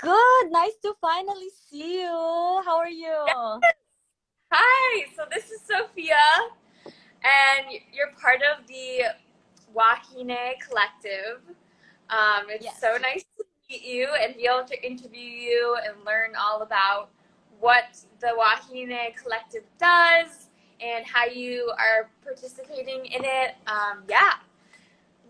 Good. Nice to finally see you. How are you? Hi, so this is Sophia, and you're part of the Wahine Collective. It's so Yes. nice to meet you and be able to interview you and learn all about what the Wahine Collective does and how you are participating in it. Yeah,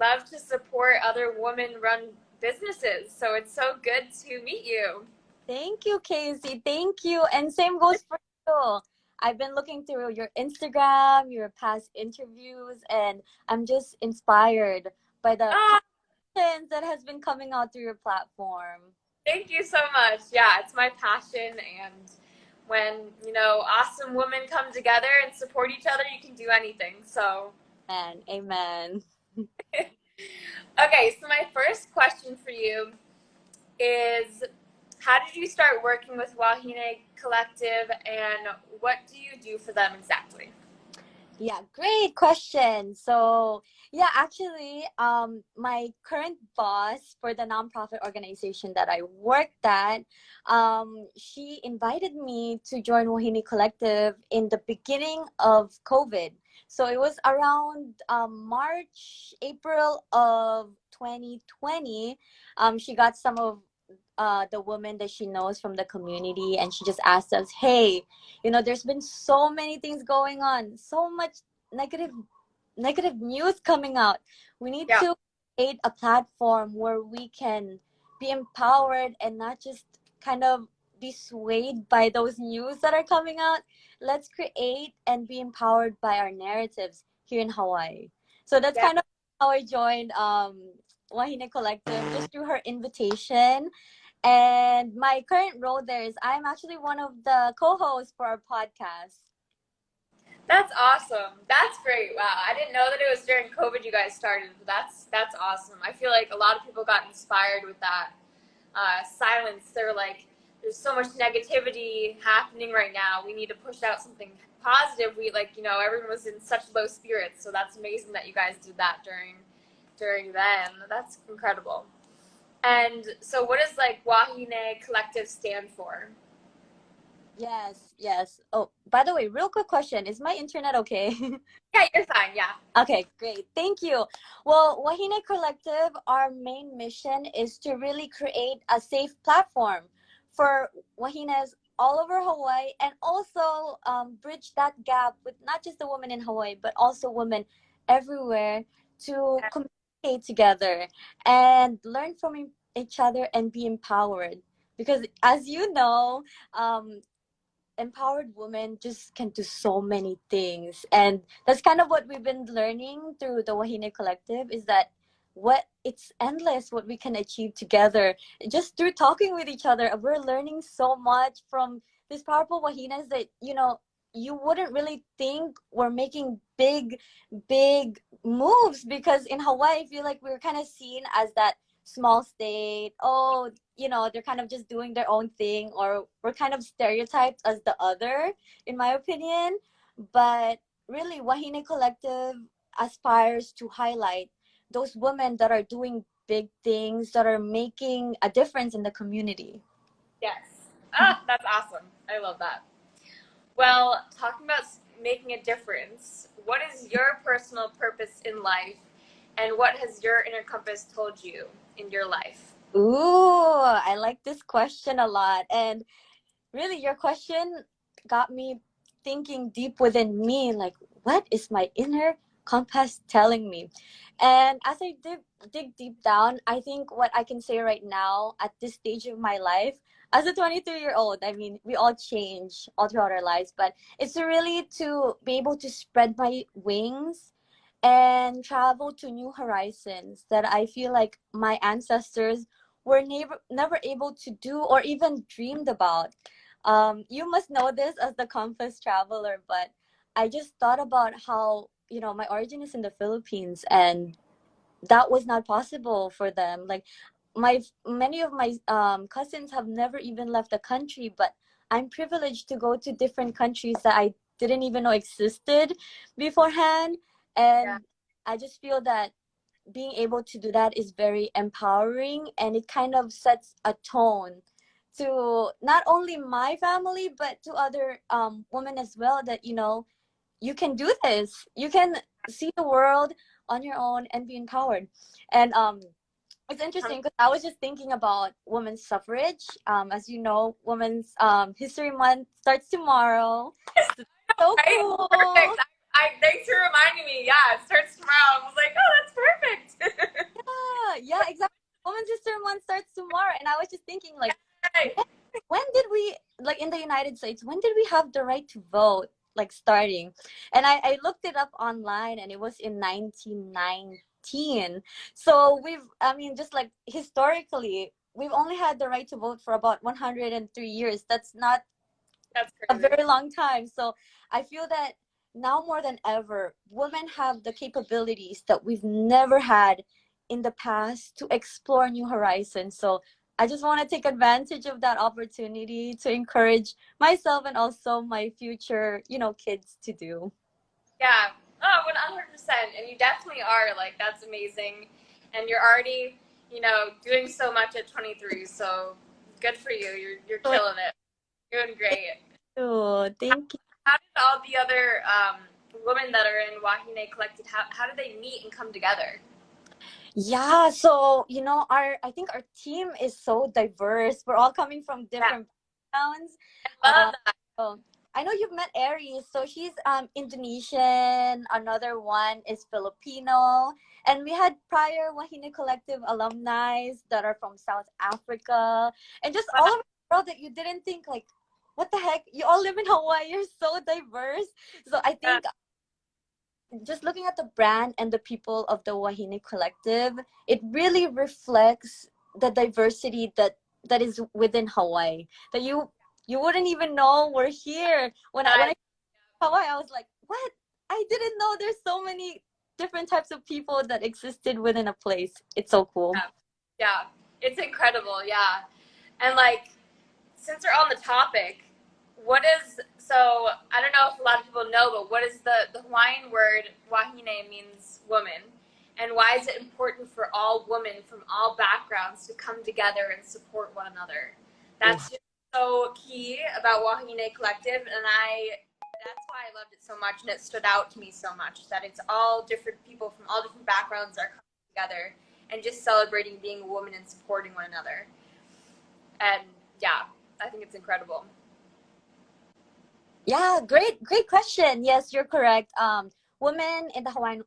love to support other women-run businesses, so it's so good to meet you. Thank you, Casey. Thank you. And same goes for you. I've been looking through your Instagram, your past interviews, and I'm just inspired by the Ah, content that has been coming out through your platform. Thank you so much. Yeah, it's my passion. And when, awesome women come together and support each other, you can do anything. So, And amen. okay, so my first question for you is how did you start working with Wahine Collective and what do you do for them exactly? Yeah, great question. So, yeah, actually, my current boss for the nonprofit organization that I worked at, she invited me to join Wahine Collective in the beginning of COVID. So it was around March, April of 2020. She got some of the women that she knows from the community, and she just asked us, hey, there's been so many things going on, so much negative negative news coming out. We need Yeah, to create a platform where we can be empowered and not just kind of be swayed by those news that are coming out. Let's create and be empowered by our narratives here in Hawaii. So that's yeah. kind of how I joined Wahine Collective, just through her invitation. And my current role there is I'm actually one of the co-hosts for our podcast. That's awesome. That's great. Wow. I didn't know that it was during COVID you guys started, but that's awesome. I feel like a lot of people got inspired with that silence. They're like, there's so much negativity happening right now. We need to push out something positive. Everyone was in such low spirits, so that's amazing that you guys did that during then. That's incredible. And so, what does like Wahine Collective stand for? Yes, yes. Oh, by the way, real quick question. Is my internet okay? Yeah, you're fine. Yeah. Okay, great. Thank you. Well, Wahine Collective, our main mission is to really create a safe platform for Wahines all over Hawaii, and also bridge that gap with not just the women in Hawaii, but also women everywhere to communicate together and learn from each other and be empowered. Because as you know, empowered women just can do so many things, and that's kind of what we've been learning through the Wahine Collective, is that what it's endless what we can achieve together just through talking with each other. We're learning so much from these powerful Wahines that you wouldn't really think we're making big moves, because in Hawaii I feel like we're kind of seen as that small state. Oh, they're kind of just doing their own thing, or we're kind of stereotyped as the other, in my opinion. But really, Wahine Collective aspires to highlight those women that are doing big things, that are making a difference in the community. Yes. Ah, that's awesome. I love that. Well, talking about making a difference, what is your personal purpose in life, and what has your inner compass told you in your life? Ooh, I like this question a lot. And really, your question got me thinking deep within me, like, what is my inner compass telling me? And as I dig deep down, I think what I can say right now at this stage of my life, as a 23-year-old, I mean, we all change all throughout our lives, but it's really to be able to spread my wings and travel to new horizons that I feel like my ancestors were never able to do or even dreamed about. You must know this as the compass traveler, but I just thought about how, my origin is in the Philippines, and that was not possible for them. Like, many of my cousins have never even left the country, but I'm privileged to go to different countries that I didn't even know existed beforehand. Yeah. And I just feel that being able to do that is very empowering, and it kind of sets a tone to not only my family but to other women as well, that you can do this, you can see the world on your own and be empowered. And it's interesting because I was just thinking about women's suffrage. As you know, Women's History Month starts tomorrow. So Right? cool. Perfect. Thanks for reminding me. Yeah, it starts tomorrow. I was like, oh, that's perfect. Yeah, exactly. Women's History Month starts tomorrow, and I was just thinking, like, Right. when did we, like, in the United States, when did we have the right to vote, like, starting? And I looked it up online, and it was in 1919. So I mean, just like historically, we've only had the right to vote for about 103 years. That's not That's a crazy. very long time. So I feel that now more than ever, women have the capabilities that we've never had in the past to explore new horizons. So I just want to take advantage of that opportunity to encourage myself and also my future, kids to do. Yeah. Oh, 100%. And you definitely are. Like, that's amazing. And you're already, doing so much at 23. So good for you. You're So killing it. You're doing great. thank you. How did all the other women that are in Wahine Collective, how did they meet and come together? Yeah, so I think our team is so diverse. We're all coming from Yeah. different backgrounds. I love Uh, that. so I know you've met Aries. So she's Indonesian. Another one is Filipino, and we had prior Wahine Collective alumni that are from South Africa, and just all over the world that you didn't think, like, what the heck? You all live in Hawaii. You're so diverse. So I Yeah. think just looking at the brand and the people of the Wahine Collective, it really reflects the diversity that is within Hawaii. That you wouldn't even know we're here. When I Nice. Hawaii, I was like, what? I didn't know there's so many different types of people that existed within a place. It's so cool. Yeah. Yeah. It's incredible. Yeah. And like, since we're on the topic, so I don't know if a lot of people know, but what is the Hawaiian word wahine means woman? And why is it important for all women from all backgrounds to come together and support one another? That's just so key about Wahine Collective, and that's why I loved it so much, and it stood out to me so much that it's all different people from all different backgrounds are coming together and just celebrating being a woman and supporting one another. And yeah, I think it's incredible. Yeah, great question. Yes, you're correct. Women in the Wahine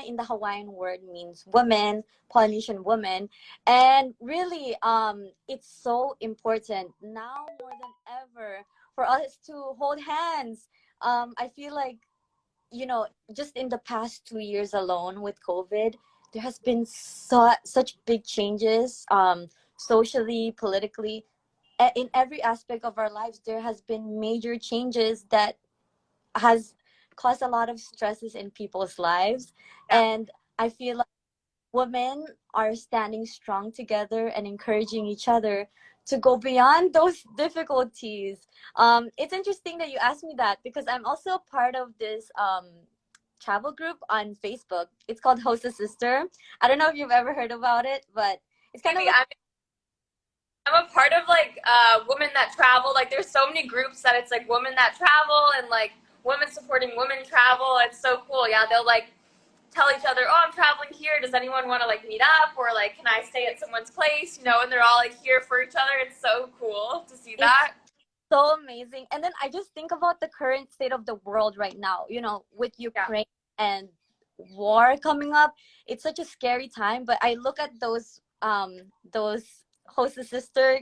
in the Hawaiian word means woman, Polynesian woman. And really, it's so important now more than ever for us to hold hands. I feel like, just in the past 2 years alone with COVID, there has been such big changes, socially, politically, in every aspect of our lives. There has been major changes that has caused a lot of stresses in people's lives. Yeah, And I feel like women are standing strong together and encouraging each other to go beyond those difficulties. It's interesting that you asked me that because I'm also a part of this travel group on Facebook. It's called Host a Sister. I don't know if you've ever heard about it, but it's kind of maybe like, I'm a part of like women that travel. Like there's so many groups that it's like women that travel and like women supporting women travel. It's so cool. Yeah, they'll like tell each other, "Oh, I'm traveling here. Does anyone want to like meet up or like can I stay at someone's place?" And they're all like here for each other. It's so cool to see it's that. so amazing. And then I just think about the current state of the world right now, with Yeah. Ukraine and war coming up. It's such a scary time, but I look at those host a sister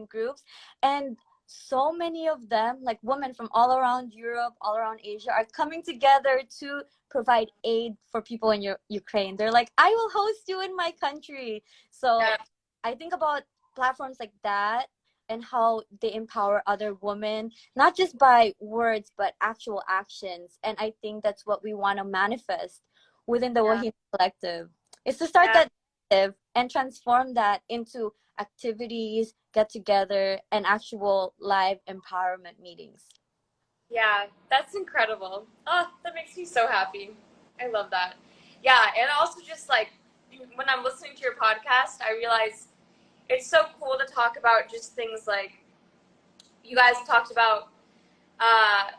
groups, and so many of them, like women from all around Europe, all around Asia, are coming together to provide aid for people in Ukraine. They're like, I will host you in my country. So Yeah. I think about platforms like that and how they empower other women, not just by words but actual actions. And I think that's what we want to manifest within the Yeah. Wahine Collective, is to start Yeah. that narrative and transform that into activities, get together, and actual live empowerment meetings. Yeah, that's incredible. Oh, that makes me so happy. I love that. Yeah, and also just like when I'm listening to your podcast, I realize it's so cool to talk about just things like you guys talked about, uh,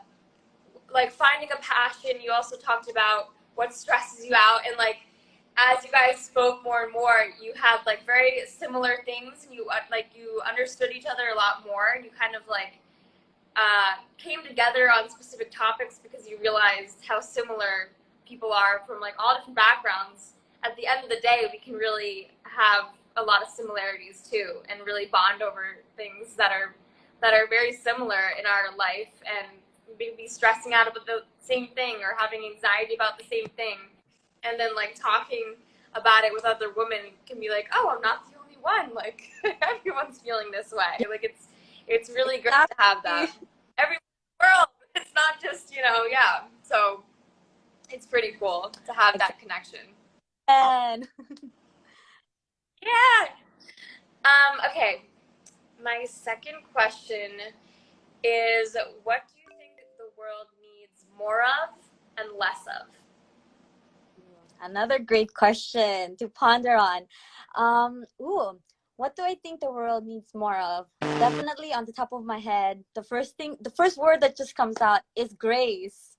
like finding a passion. You also talked about what stresses you out, and like as you guys spoke more and more, you had like very similar things, and you understood each other a lot more, and you kind of like came together on specific topics because you realized how similar people are from like all different backgrounds. At the end of the day, we can really have a lot of similarities too, and really bond over things that are very similar in our life, and be stressing out about the same thing or having anxiety about the same thing, and then like talking about it with other women can be like, oh, I'm not the only one. Like everyone's feeling this way. Like it's really great to have that. Everyone in the world. It's not just, yeah. So it's pretty cool to have that connection. And Yeah. Okay. My second question is, what do you think the world needs more of and less of? another great question to ponder on. What do I think the world needs more of? Definitely on the top of my head, the first word that just comes out is grace.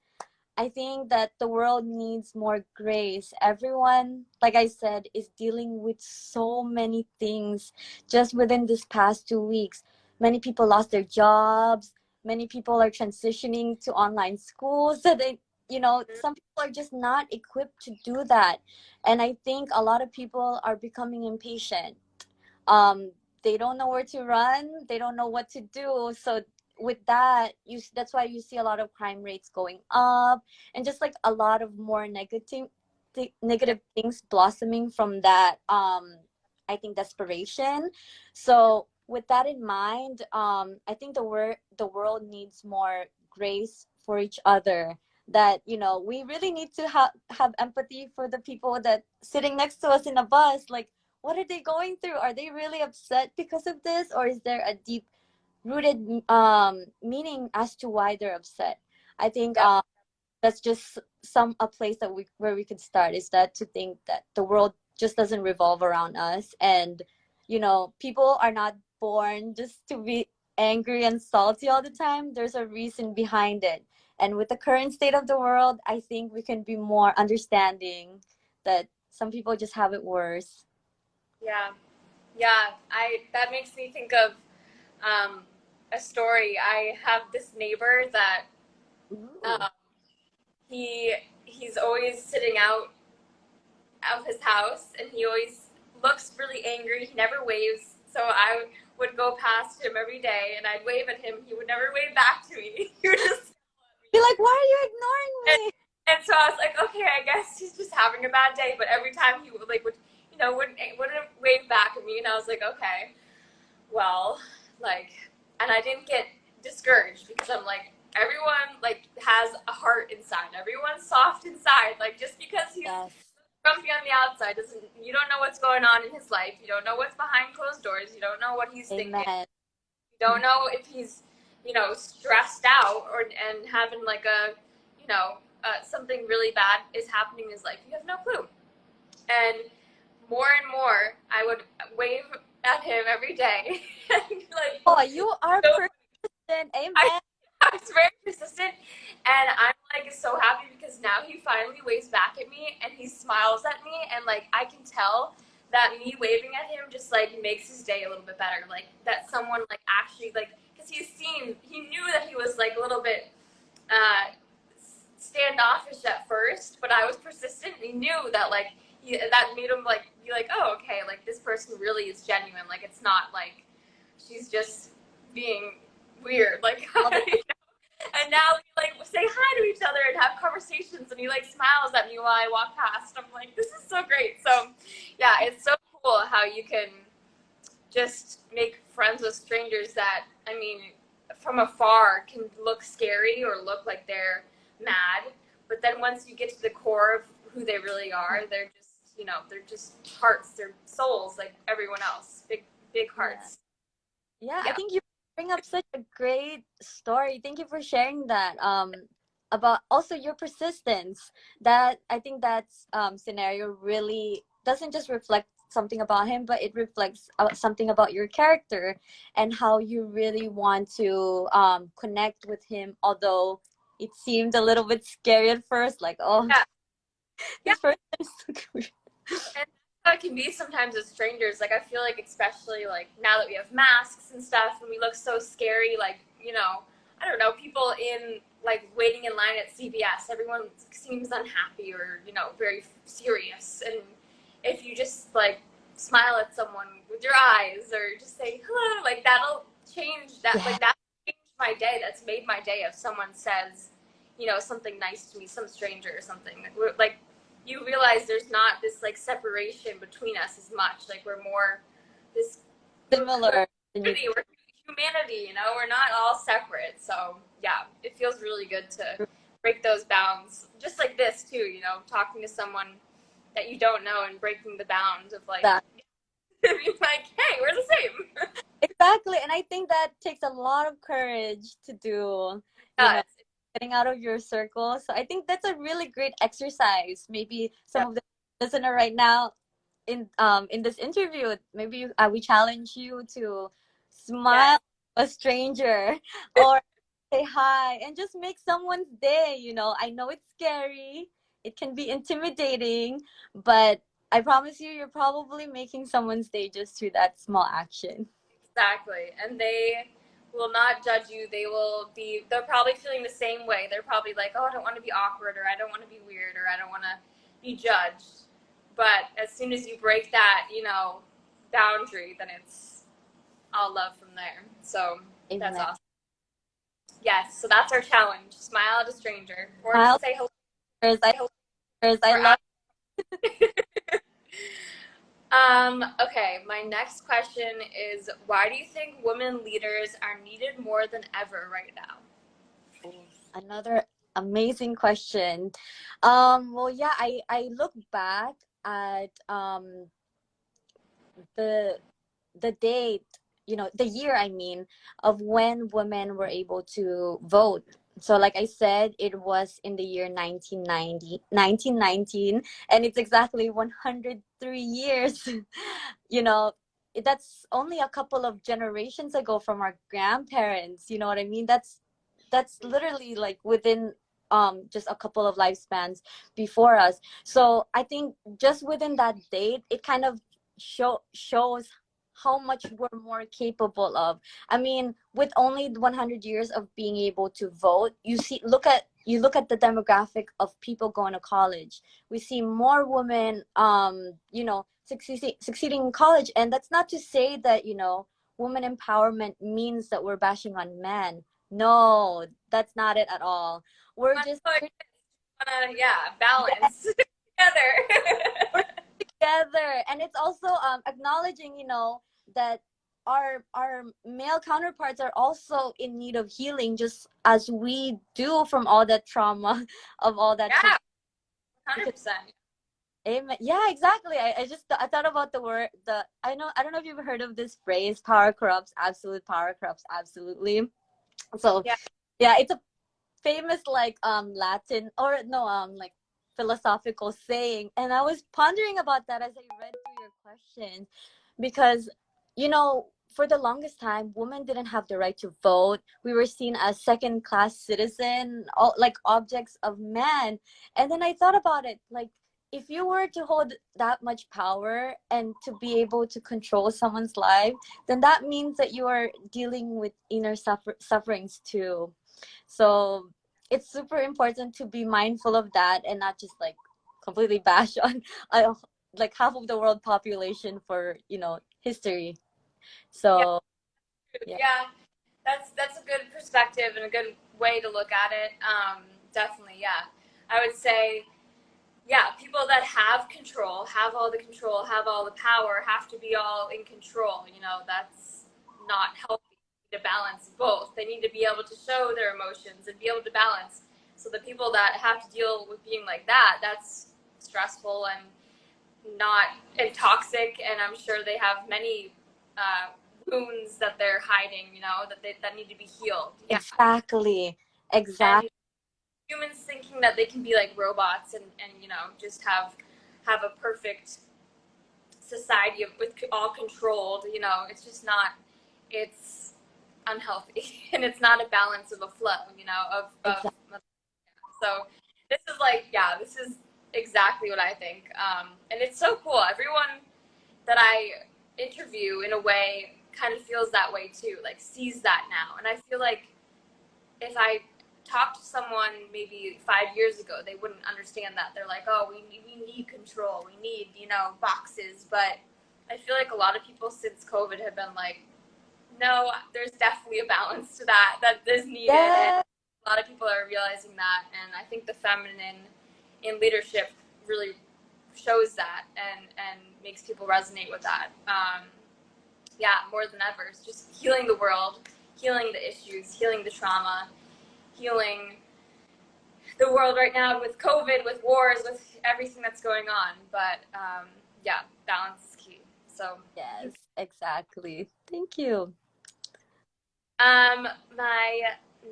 I think that the world needs more grace. Everyone, like I said, is dealing with so many things just within this past 2 weeks. Many people lost their jobs. Many people are transitioning to online schools. So some people are just not equipped to do that. And I think a lot of people are becoming impatient. um they don't know where to run, they don't know what to do. So with that, that's why you see a lot of crime rates going up, and just like a lot of more negative things blossoming from that, I think, desperation. So with that in mind, I think the world needs more grace for each other. That we really need to have empathy for the people that sitting next to us in a bus. Like, what are they going through? Are they really upset because of this, or is there a deep rooted meaning as to why they're upset? I think Yep. that's just a place that where we could start, is that to think that the world just doesn't revolve around us, and people are not born just to be angry and salty all the time. There's a reason behind it, and with the current state of the world, I think we can be more understanding that some people just have it worse. Yeah. Yeah. That makes me think of um, a story. I have this neighbor that Ooh. um, he he's always sitting out of his house, and he always looks really angry. He never waves. So I would go past him every day, and I'd wave at him. He would never wave back to me. He would just Be like, why are you and, ignoring me? and so I was like, okay, I guess he's just having a bad day. But every time he wouldn't wave back at me, and I was like, okay, well, like, and I didn't get discouraged because I'm like, everyone like has a heart inside. Everyone's soft inside. Like, just because he's Yes. grumpy on the outside doesn't, you don't know what's going on in his life. You don't know what's behind closed doors. You don't know what he's thinking. Amen. You don't know if he's, stressed out and having like something really bad is happening in his life. You have no clue. And more, I would wave at him every day. Like, Oh, you are so persistent. I, Amen. I was very persistent, and I'm like so happy because now he finally waves back at me and he smiles at me, and like I can tell that me waving at him just like makes his day a little bit better. Like that someone like actually like, because he knew that he was like a little bit uh, standoffish at first, but I was persistent, and he knew that like that made him like be like, oh, okay, like this person really is genuine. Like it's not like she's just being weird. Like, and now we like say hi to each other and have conversations, and he like smiles at me while I walk past. I'm like, this is so great. So yeah, it's so cool how you can just make friends with strangers that, I mean, from afar can look scary or look like they're mad, but then once you get to the core of who they really are, they're just hearts, they're souls like everyone else, big Yeah. hearts. Yeah, I Yeah. think you bring up such a great story. Thank you for sharing that. About also your persistence. That I think that scenario really doesn't just reflect something about him, but it reflects something about your character and how you really want to connect with him. Although it seemed a little bit scary at first, like, oh, Yeah. Yeah. this person is so weird. And that's how it can be sometimes with strangers. Like I feel like especially like now that we have masks and stuff and we look so scary, like, you know, I don't know, people in like waiting in line at CVS, everyone seems unhappy or, you know, very serious. And if you just like smile at someone with your eyes or just say hello, like that'll change that, Yeah, like that changed my day. That's made my day if someone says, you know, something nice to me, some stranger or something. Like you realize there's not this like separation between us as much. Like we're more this we're similar. And you, community, we're humanity, you know, we're not all separate. So yeah, it feels really good to break those bounds. Just like this too, you know, talking to someone that you don't know and breaking the bounds of like that being like, hey, we're the same. exactly, and I think that takes a lot of courage to do. You know, Yeah, getting out of your circle. So I think that's a really great exercise. Maybe some yeah, of the listener right now in this interview, maybe we challenge you to yes, smile at a stranger or say hi and just make someone's day. You know, I know it's scary, it can be intimidating, but I promise you, you're probably making someone's day just through that small action. exactly. And they will not judge you. They're probably feeling the same way. They're probably like, oh, I don't want to be awkward, or I don't want to be weird, or I don't want to be judged. But as soon as you break that, you know, boundary, then it's all love from there. So that's Amen. awesome. Yes, so that's our challenge. Smile at a stranger, or Smile, just say hello. I, Say hello I for love. us. Okay, my next question is why do you think women leaders are needed more than ever right now? Another amazing question. Well, yeah, I look back at the the date, the year, I mean, of when women were able to vote. So, like I said, it was in the year 1919, and it's exactly 103 years. you know, that's only a couple of generations ago from our grandparents. You know what I mean? That's literally like within just a couple of lifespans before us. So I think just within that date, it kind of shows how much we're more capable of. I mean, with only 100 years of being able to vote, you look at the demographic of people going to college. We see more women, succeeding in college, and that's not to say that women empowerment means that we're bashing on men. No, that's not it at all. We're just Yeah, balance we're together. together, and it's also acknowledging that our male counterparts are also in need of healing, just as we do from all that trauma of all that Yeah, shit. Because 100%. amen, yeah, exactly. I thought about the word, I don't know if you've heard of this phrase, power corrupts, absolute power corrupts absolutely. So Yeah, yeah, it's a famous like Latin, or no, like philosophical saying, and I was pondering about that as I read through your questions, because for the longest time women didn't have the right to vote. We were seen as second class citizen, all, like objects of man. And then I thought about it, like, if you were to hold that much power and to be able to control someone's life, then that means that you are dealing with inner sufferings too. So it's super important to be mindful of that and not just like completely bash on uh, like half of the world population for history. yeah, So yeah, yeah. That's a good perspective and a good way to look at it. Definitely, yeah. I would say, yeah, people that have control, have all the power, have to be all in control. You know, that's not healthy. To balance both, they need to be able to show their emotions and be able to balance. So the people that have to deal with being like that, that's stressful and not and toxic, and I'm sure they have many wounds that they're hiding, you know, that need to be healed. Yeah, exactly, exactly. and humans thinking that they can be like robots and just have a perfect society with all controlled. You know, it's just not. It's unhealthy, and it's not a balance of a flow. You know, Exactly. so this is like, yeah, this is exactly what I think. And it's so cool. Everyone that I interview in a way kind of feels that way too, like sees that now. And I feel like if I talked to someone maybe 5 years ago, they wouldn't understand that. They're like, oh, we need control. We need, you know, boxes. But I feel like a lot of people since COVID have been like, no, there's definitely a balance to that is needed. And Yeah. a lot of people are realizing that. And I think the feminine in leadership really shows that and makes people resonate with that. Yeah, more than ever. It's just healing the world, healing the issues, healing the trauma, healing the world right now with COVID, with wars, with everything that's going on. But yeah, balance is key. So, Yes, exactly. Thank you. my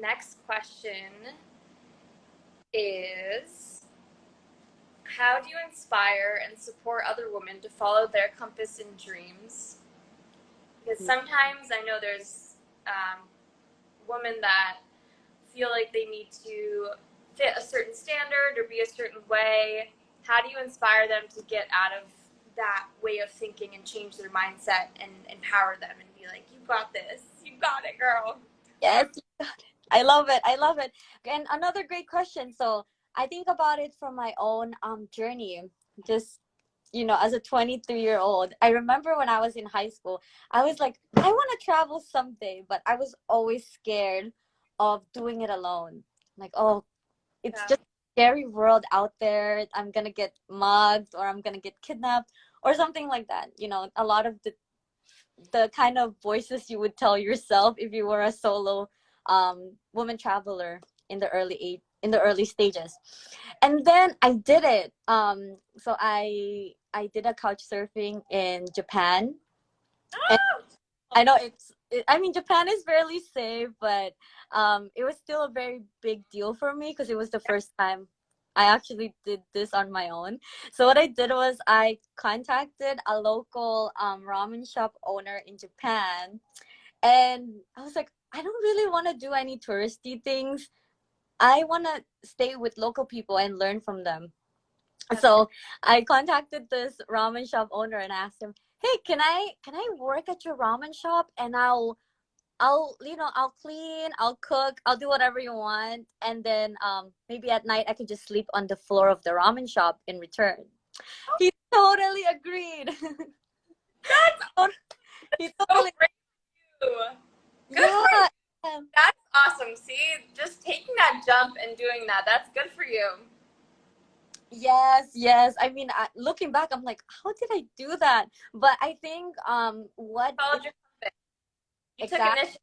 next question is, how do you inspire and support other women to follow their compass and dreams? Because sometimes I know there's women that feel like they need to fit a certain standard or be a certain way. How do you inspire them to get out of that way of thinking and change their mindset and empower them and be like, you got this, you got it, girl? Yes, you got it. I love it. I love it. And another great question. So I think about it from my own journey. Just, as a 23-year-old, I remember when I was in high school, I was like, I want to travel someday, but I was always scared of doing it alone. Like, oh, it's Yeah. just a scary world out there. I'm gonna get mugged or I'm gonna get kidnapped or something like that. A lot of the kind of voices you would tell yourself if you were a solo woman traveler in the early stages. And then I did it. So I did a couch surfing in Japan. And I know I mean, Japan is fairly safe, but it was still a very big deal for me because it was the first time I actually did this on my own. So what I did was I contacted a local ramen shop owner in Japan, and I was like, I don't really want to do any touristy things. I want to stay with local people and learn from them. So I contacted this ramen shop owner and asked him, "Hey, can I work at your ramen shop and I'll clean, I'll cook, I'll do whatever you want, and then maybe at night I could just sleep on the floor of the ramen shop in return." He totally agreed. That's He so totally great. Too. Good for you. yeah. That's awesome. See, just taking that jump and doing that, that's good for you. Yes, yes. I mean, looking back, I'm like, how did I do that? But I think what Followed your compass. You took exactly.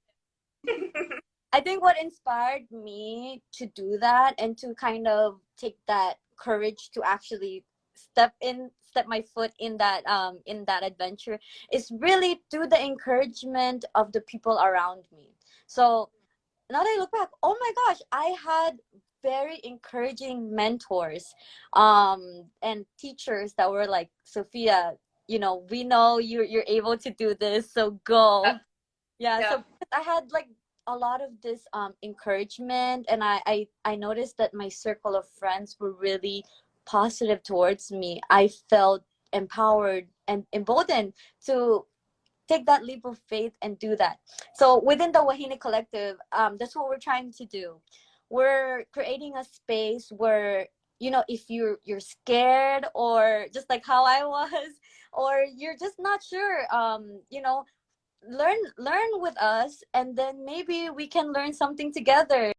initiative. I think what inspired me to do that and to kind of take that courage to actually step my foot in that adventure is really through the encouragement of the people around me. So now that I look back, oh my gosh, I had very encouraging mentors and teachers that were like, Sophia, we know you're able to do this, so go. Yep. Yeah, so Yep. because I had like a lot of this encouragement, and I noticed that my circle of friends were really positive towards me. I felt empowered and emboldened to take that leap of faith and do that. So within the Wahine Collective, that's what we're trying to do. We're creating a space where, if you're scared, or just like how I was, or you're just not sure, learn with us, and then maybe we can learn something together.